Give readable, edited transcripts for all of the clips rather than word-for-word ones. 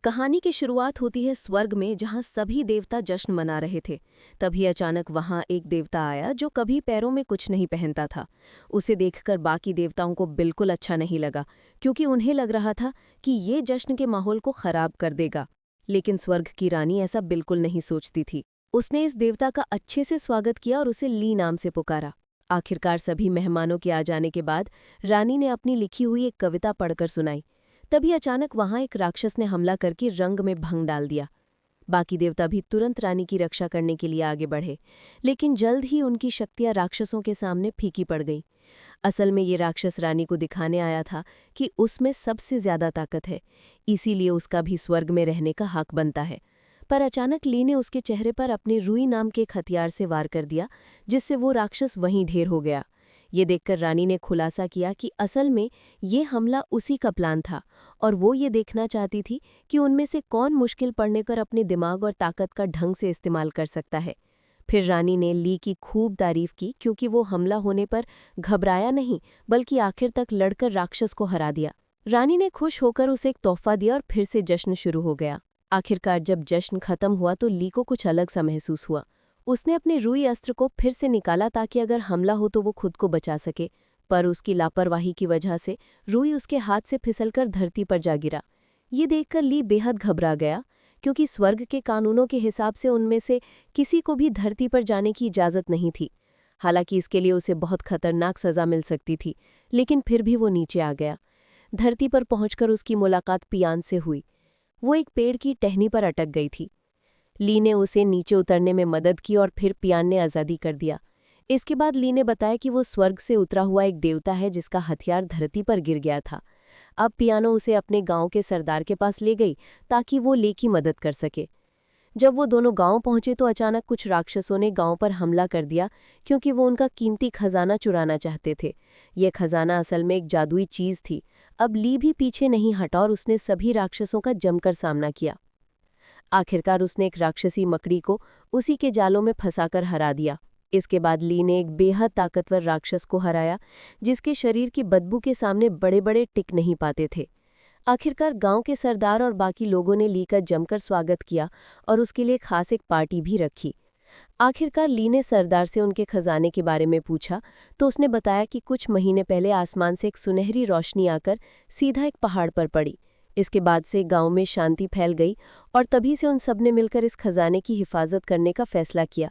कहानी की शुरुआत होती है स्वर्ग में, जहां सभी देवता जश्न मना रहे थे। तभी अचानक वहां एक देवता आया जो कभी पैरों में कुछ नहीं पहनता था। उसे देखकर बाकी देवताओं को बिल्कुल अच्छा नहीं लगा, क्योंकि उन्हें लग रहा था कि ये जश्न के माहौल को खराब कर देगा। लेकिन स्वर्ग की रानी ऐसा बिल्कुल नहीं सोचती थी। उसने इस देवता का अच्छे से स्वागत किया और उसे ली नाम से पुकारा। आखिरकार सभी मेहमानों के आ जाने के बाद रानी ने अपनी लिखी हुई एक कविता पढ़कर सुनाई। तभी अचानक वहां एक राक्षस ने हमला करके रंग में भंग डाल दिया। बाकी देवता भी तुरंत रानी की रक्षा करने के लिए आगे बढ़े, लेकिन जल्द ही उनकी शक्तियां राक्षसों के सामने फीकी पड़ गईं। असल में ये राक्षस रानी को दिखाने आया था कि उसमें सबसे ज्यादा ताकत है, इसीलिए उसका भी स्वर्ग में रहने का हक बनता है। पर अचानक ली ने उसके चेहरे पर अपने रुई नाम के एक हथियार से वार कर दिया, जिससे वो राक्षस वहीं ढेर हो गया। ये देखकर रानी ने खुलासा किया कि असल में ये हमला उसी का प्लान था, और वो ये देखना चाहती थी कि उनमें से कौन मुश्किल पड़ने पर अपने दिमाग और ताकत का ढंग से इस्तेमाल कर सकता है। फिर रानी ने ली की खूब तारीफ की, क्योंकि वो हमला होने पर घबराया नहीं, बल्कि आखिर तक लड़कर राक्षस को हरा दिया। रानी ने खुश होकर उसे एक तोहफा दिया और फिर से जश्न शुरू हो गया। आखिरकार जब जश्न खत्म हुआ तो ली को कुछ अलग सा महसूस हुआ। उसने अपने रुई अस्त्र को फिर से निकाला ताकि अगर हमला हो तो वो खुद को बचा सके, पर उसकी लापरवाही की वजह से रुई उसके हाथ से फिसलकर धरती पर जा गिरा। ये देखकर ली बेहद घबरा गया, क्योंकि स्वर्ग के कानूनों के हिसाब से उनमें से किसी को भी धरती पर जाने की इजाज़त नहीं थी। हालांकि इसके लिए उसे बहुत खतरनाक सज़ा मिल सकती थी, लेकिन फिर भी वो नीचे आ गया। धरती पर पहुंचकर उसकी मुलाकात पियान से हुई। वो एक पेड़ की टहनी पर अटक गई थी। ली ने उसे नीचे उतरने में मदद की और फिर पियान ने आज़ादी कर दिया। इसके बाद ली ने बताया कि वो स्वर्ग से उतरा हुआ एक देवता है जिसका हथियार धरती पर गिर गया था। अब पियानो उसे अपने गांव के सरदार के पास ले गई ताकि वो ली की मदद कर सके। जब वो दोनों गांव पहुंचे तो अचानक कुछ राक्षसों ने गांव पर हमला कर दिया, क्योंकि वो उनका कीमती खजाना चुराना चाहते थे। ये खजाना असल में एक जादुई चीज थी। अब ली भी पीछे नहीं हटा और उसने सभी राक्षसों का जमकर सामना किया। आखिरकार उसने एक राक्षसी मकड़ी को उसी के जालों में फंसाकर हरा दिया। इसके बाद ली ने एक बेहद ताकतवर राक्षस को हराया, जिसके शरीर की बदबू के सामने बड़े बड़े टिक नहीं पाते थे। आखिरकार गांव के सरदार और बाकी लोगों ने ली का जमकर स्वागत किया और उसके लिए खास एक पार्टी भी रखी। आखिरकार ली ने सरदार से उनके खजाने के बारे में पूछा तो उसने बताया कि कुछ महीने पहले आसमान से एक सुनहरी रोशनी आकर सीधा एक पहाड़ पर पड़ी। इसके बाद से गांव में शांति फैल गई और तभी से उन सब ने मिलकर इस खजाने की हिफाजत करने का फैसला किया।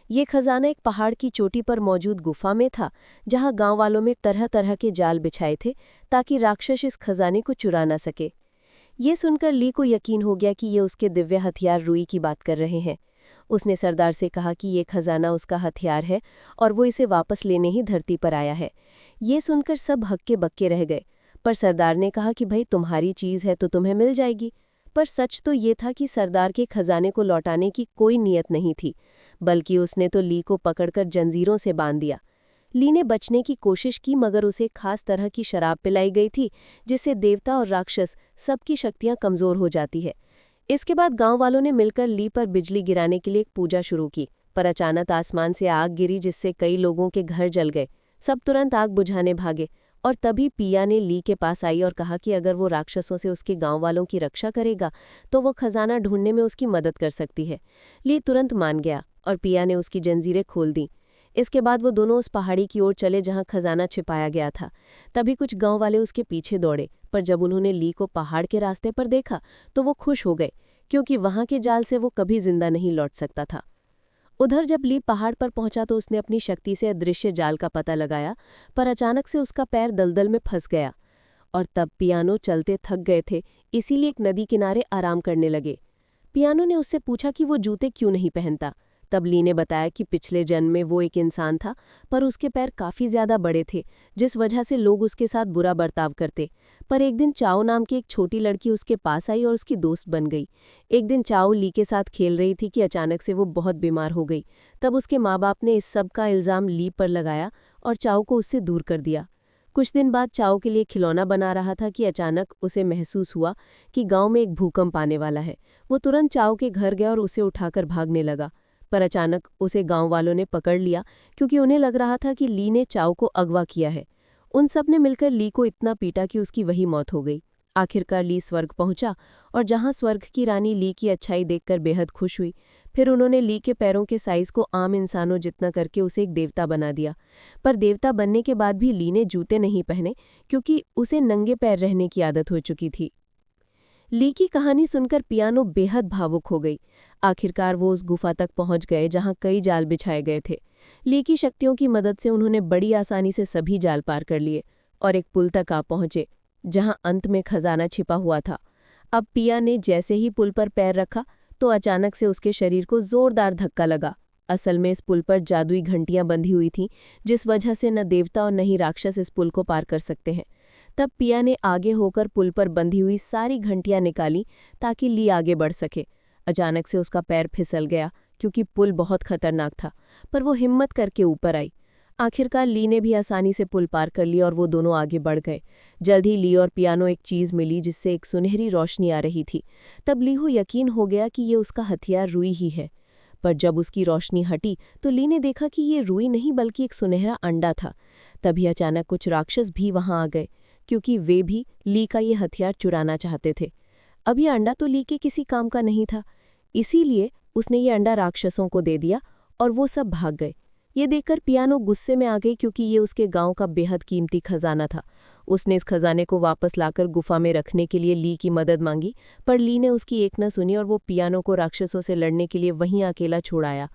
ये खजाना एक पहाड़ की चोटी पर मौजूद गुफा में था, जहां गांव वालों में तरह तरह के जाल बिछाए थे ताकि राक्षस इस खजाने को चुरा ना सके। ये सुनकर ली को यकीन हो गया कि ये उसके दिव्य हथियार रुई की बात कर रहे हैं। उसने सरदार से कहा कि ये खजाना उसका हथियार है और वो इसे वापस लेने ही धरती पर आया है। ये सुनकर सब हक्के बक्के रह गए, पर सरदार ने कहा कि भाई तुम्हारी चीज़ है तो तुम्हें मिल जाएगी। पर सच तो ये था कि सरदार के खजाने को लौटाने की कोई नीयत नहीं थी, बल्कि उसने तो ली को पकड़कर जंजीरों से बांध दिया। ली ने बचने की कोशिश की, मगर उसे खास तरह की शराब पिलाई गई थी, जिससे देवता और राक्षस सबकी शक्तियां कमजोर हो जाती है। इसके बाद गांव वालों ने मिलकर ली पर बिजली गिराने के लिए एक पूजा शुरू की, पर अचानक आसमान से आग गिरी जिससे कई लोगों के घर जल गए। सब तुरंत आग बुझाने भागे और तभी पिया ने ली के पास आई और कहा कि अगर वो राक्षसों से उसके गांव वालों की रक्षा करेगा तो वो खजाना ढूंढने में उसकी मदद कर सकती है। ली तुरंत मान गया और पिया ने उसकी जंजीरें खोल दी। इसके बाद वो दोनों उस पहाड़ी की ओर चले जहां खजाना छिपाया गया था। तभी कुछ गांव वाले उसके पीछे दौड़े, पर जब उन्होंने ली को पहाड़ के रास्ते पर देखा तो वो खुश हो गए, क्योंकि वहां के जाल से वो कभी जिंदा नहीं लौट सकता था। उधर जब ली पहाड़ पर पहुंचा तो उसने अपनी शक्ति से अदृश्य जाल का पता लगाया, पर अचानक से उसका पैर दलदल में फंस गया। और तब पियानो चलते थक गए थे, इसीलिए एक नदी किनारे आराम करने लगे। पियानो ने उससे पूछा कि वो जूते क्यों नहीं पहनता। तब ली ने बताया कि पिछले जन्म में वो एक इंसान था, पर उसके पैर काफ़ी ज़्यादा बड़े थे, जिस वजह से लोग उसके साथ बुरा बर्ताव करते। पर एक दिन चाओ नाम की एक छोटी लड़की उसके पास आई और उसकी दोस्त बन गई। एक दिन चाओ ली के साथ खेल रही थी कि अचानक से वो बहुत बीमार हो गई। तब उसके माँ बाप ने इस सब का इल्ज़ाम ली पर लगाया और चाओ को उससे दूर कर दिया। कुछ दिन बाद चाओ के लिए खिलौना बना रहा था कि अचानक उसे महसूस हुआ कि गांव में एक भूकंप आने वाला है। वो तुरंत चाओ के घर गया और उसे उठाकर भागने लगा, पर अचानक उसे गांव वालों ने पकड़ लिया, क्योंकि उन्हें लग रहा था कि ली ने चाओ को अगवा किया है। उन सब ने मिलकर ली को इतना पीटा कि उसकी वही मौत हो गई। आखिरकार ली स्वर्ग पहुंचा और जहां स्वर्ग की रानी ली की अच्छाई देखकर बेहद खुश हुई। फिर उन्होंने ली के पैरों के साइज को आम इंसानों जितना करके उसे एक देवता बना दिया। पर देवता बनने के बाद भी ली ने जूते नहीं पहने, क्योंकि उसे नंगे पैर रहने की आदत हो चुकी थी। ली की कहानी सुनकर पियानो बेहद भावुक हो गई। आखिरकार वो उस गुफा तक पहुंच गए जहां कई जाल बिछाए गए थे। ली की शक्तियों की मदद से उन्होंने बड़ी आसानी से सभी जाल पार कर लिए और एक पुल तक आ पहुंचे जहां अंत में खजाना छिपा हुआ था। अब पिया ने जैसे ही पुल पर पैर रखा तो अचानक से उसके शरीर को जोरदार धक्का लगा। असल में इस पुल पर जादुई घंटियां बंधी हुई थीं, जिस वजह से न देवता और न ही राक्षस इस पुल को पार कर सकते हैं। तब पिया ने आगे होकर पुल पर बंधी हुई सारी घंटियां निकाली ताकि ली आगे बढ़ सके। अचानक से उसका पैर फिसल गया क्योंकि पुल बहुत खतरनाक था, पर वो हिम्मत करके ऊपर आई। आखिरकार ली ने भी आसानी से पुल पार कर लिया और वो दोनों आगे बढ़ गए। जल्द ही ली और पियानो एक चीज मिली जिससे एक सुनहरी रोशनी आ रही थी। तब ली को यकीन हो गया कि ये उसका हथियार रुई ही है। पर जब उसकी रोशनी हटी तो ली ने देखा कि ये रुई नहीं बल्कि एक सुनहरा अंडा था। तभी अचानक कुछ राक्षस भी वहां आ गए, क्योंकि वे भी ली का ये हथियार चुराना चाहते थे। अब ये अंडा तो ली के किसी काम का नहीं था, इसीलिए उसने ये अंडा राक्षसों को दे दिया और वो सब भाग गए। ये देखकर पियानो गुस्से में आ गई, क्योंकि ये उसके गांव का बेहद कीमती खजाना था। उसने इस खजाने को वापस लाकर गुफा में रखने के लिए ली की मदद मांगी, पर ली ने उसकी एक न सुनी और वो पियानो को राक्षसों से लड़ने के लिए वहीं अकेला छोड़ाया।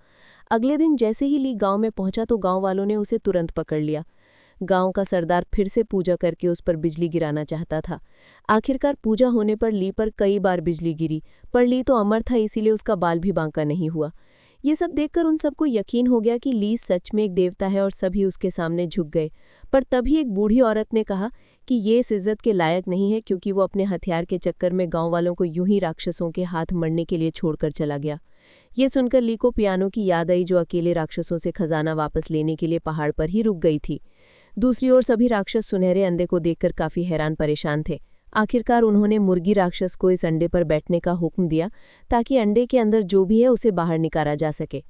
अगले दिन जैसे ही ली गांव में पहुंचा तो गांव वालों ने उसे तुरंत पकड़ लिया। गांव का सरदार फिर से पूजा करके उस पर बिजली गिराना चाहता था। आखिरकार पूजा होने पर ली पर कई बार बिजली गिरी, पर ली तो अमर था, इसीलिए उसका बाल भी बांका नहीं हुआ। ये सब देखकर उन सबको यकीन हो गया कि ली सच में एक देवता है और सभी उसके सामने झुक गए। पर तभी एक बूढ़ी औरत ने कहा कि ये इस इज्जत के लायक नहीं है, क्योंकि वो अपने हथियार के चक्कर में गांव वालों को यूं ही राक्षसों के हाथ मरने के लिए छोड़कर चला गया। ये सुनकर ली को पियानो की याद आई, जो अकेले राक्षसों से खजाना वापस लेने के लिए पहाड़ पर ही रुक गई थी। दूसरी ओर सभी राक्षस सुनहरे अंडे को देखकर काफी हैरान परेशान थे। आखिरकार उन्होंने मुर्गी राक्षस को इस अंडे पर बैठने का हुक्म दिया ताकि अंडे के अंदर जो भी है उसे बाहर निकाला जा सके।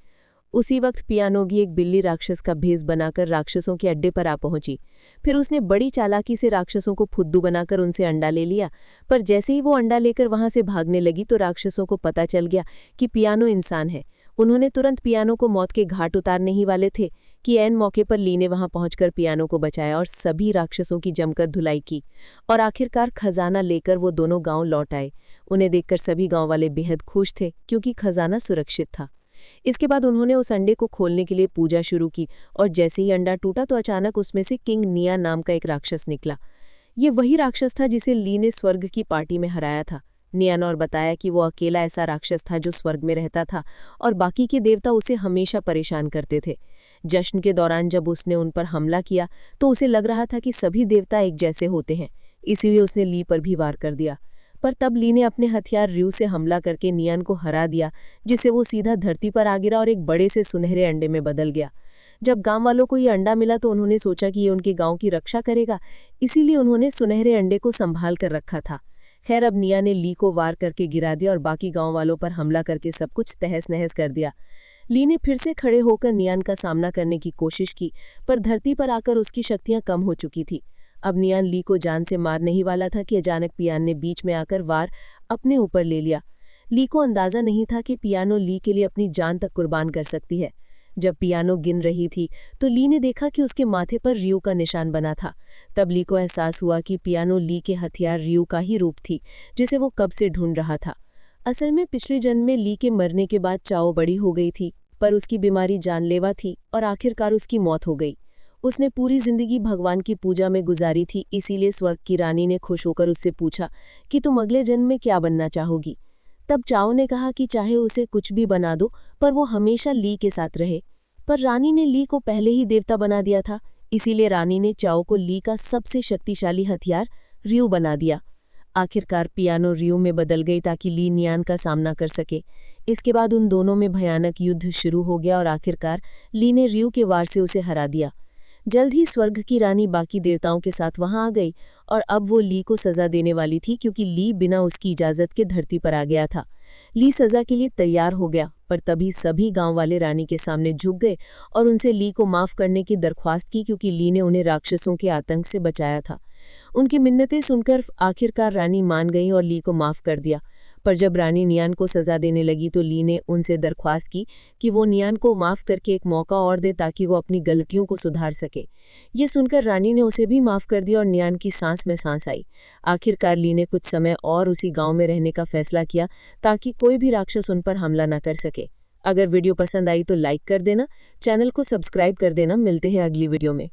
उसी वक्त पियानोगी एक बिल्ली राक्षस का भेष बनाकर राक्षसों के अड्डे पर आ पहुंची। फिर उसने बड़ी चालाकी से राक्षसों को फुद्दू बनाकर उनसे अंडा ले लिया। पर जैसे ही वो अंडा लेकर वहां से भागने लगी तो राक्षसों को पता चल गया कि पियानो इंसान है। उन्होंने तुरंत पियानो को मौत के घाट उतारने ही वाले थे कि ऐन मौके पर ली ने वहां पहुंचकर पियानो को बचाया और सभी राक्षसों की जमकर धुलाई की और आखिरकार खजाना लेकर वो दोनों गांव लौट आए। उन्हें देखकर सभी गांव वाले बेहद खुश थे, क्योंकि खजाना सुरक्षित था। इसके बाद उन्होंने उस अंडे को खोलने के लिए पूजा शुरू की और जैसे ही अंडा टूटा तो अचानक उसमें से किंग निया नाम का एक राक्षस निकला। ये वही राक्षस था जिसे ली ने स्वर्ग की पार्टी में हराया था। निया ने और बताया कि वो अकेला ऐसा राक्षस था जो स्वर्ग में रहता था और बाकी के देवता उसे हमेशा परेशान करते थे। जश्न के दौरान जब उसने उन पर हमला किया तो उसे लग रहा था कि सभी देवता एक जैसे होते हैं, इसीलिए उसने ली पर भी वार कर दिया। पर तब ली ने अपने हथियार र्यू से हमला करके नियन को हरा दिया, जिससे वो सीधा धरती पर आ गिरा और एक बड़े से सुनहरे अंडे में बदल गया। जब गांव वालों को ये अंडा मिला तो उन्होंने सोचा कि ये उनके गांव की रक्षा करेगा, इसीलिए उन्होंने सुनहरे अंडे को संभाल कर रखा था। खैर, अब निया ने ली को वार करके गिरा दिया और बाकी गांव वालों पर हमला करके सब कुछ तहस नहस कर दिया। ली ने फिर से खड़े होकर नियान का सामना करने की कोशिश की, पर धरती पर आकर उसकी शक्तियां कम हो चुकी थी। अब नियान ली को जान से मारने ही वाला था कि अचानक पियान ने बीच में आकर वार अपने ऊपर ले लिया। ली को अंदाजा नहीं था कि पियानो ली के लिए अपनी जान तक कुर्बान कर सकती है। जब पियानो गिन रही थी तो ली ने देखा कि उसके माथे पर र्यू का निशान बना था। तब ली को एहसास हुआ कि पियानो ली के हथियार र्यू का ही रूप थी, जिसे वो कब से ढूंढ रहा था। असल में पिछले जन्म में ली के मरने के बाद चाओ बड़ी हो गई थी, पर उसकी बीमारी जानलेवा थी और आखिरकार उसकी मौत हो गई। उसने पूरी जिंदगी भगवान की पूजा में गुजारी थी, इसीलिए स्वर्ग की रानी ने खुश होकर उससे पूछा कि तुम अगले जन्म में क्या बनना चाहोगी। तब चाओ ने कहा कि चाहे उसे कुछ भी बना दो, पर वो हमेशा ली के साथ रहे। पर रानी ने ली को पहले ही देवता बना दिया था, इसीलिए रानी ने चाओ को ली का सबसे शक्तिशाली हथियार र्यू बना दिया। आखिरकार पियानो र्यू में बदल गई ताकि ली नियान का सामना कर सके। इसके बाद उन दोनों में भयानक युद्ध शुरू हो गया और आखिरकार ली ने र्यू के वार से उसे हरा दिया। जल्द ही स्वर्ग की रानी बाकी देवताओं के साथ वहां आ गई और अब वो ली को सजा देने वाली थी, क्योंकि ली बिना उसकी इजाजत के धरती पर आ गया था। ली सजा के लिए तैयार हो गया, पर तभी सभी गांव वाले रानी के सामने झुक गए और उनसे ली को माफ करने की दरख्वास्त की, क्योंकि ली ने उन्हें राक्षसों के आतंक से बचाया था। उनकी मिन्नतें सुनकर आखिरकार रानी मान गई और ली को माफ कर दिया। पर जब रानी नियान को सजा देने लगी तो ली ने उनसे दरख्वास्त की कि वो नियान को माफ करके एक मौका और दे ताकि वो अपनी गलतियों को सुधार सके। ये सुनकर रानी ने उसे भी माफ कर दिया और नियान की सांस में सांस आई। आखिरकार ली ने कुछ समय और उसी गांव में रहने का फैसला किया ताकि कोई भी राक्षस उन पर हमला न कर सके। अगर वीडियो पसंद आई तो लाइक कर देना, चैनल को सब्सक्राइब कर देना। मिलते हैं अगली वीडियो में।